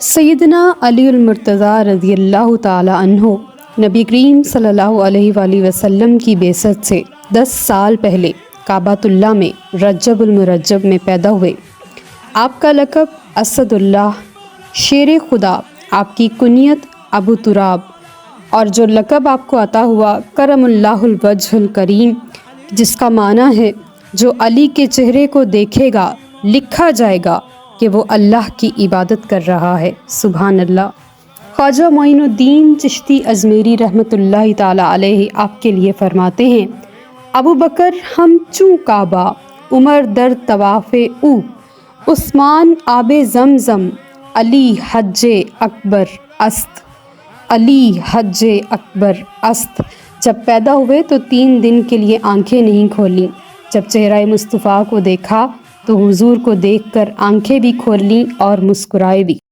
سیدنا علی المرتضیٰ رضی اللہ تعالی عنہ نبی کریم صلی اللہ علیہ وآلہ وسلم کی بعثت سے 10 سال پہلے کعبۃ اللہ میں رجب المرجب میں پیدا ہوئے۔ آپ کا لقب اسد اللہ، شیر خدا، آپ کی کنیت ابو تراب، اور جو لقب آپ کو عطا ہوا کرم اللہ الوجہ الکریم، جس کا معنی ہے جو علی کے چہرے کو دیکھے گا لکھا جائے گا کہ وہ اللہ کی عبادت کر رہا ہے۔ سبحان اللہ۔ خواجہ معین الدین چشتی ازمیری رحمۃ اللہ تعالی علیہ آپ کے لیے فرماتے ہیں: ابو بکر ہم چوں کعبہ، عمر در طواف او، عثمان آب زمزم، علی حج اکبر است، علی حج اکبر است۔ جب پیدا ہوئے تو 3 دن کے لیے آنکھیں نہیں کھولیں۔ جب چہرہ مصطفیٰ کو دیکھا تو حضور کو دیکھ کر آنکھیں بھی کھول لیں اور مسکرائے بھی۔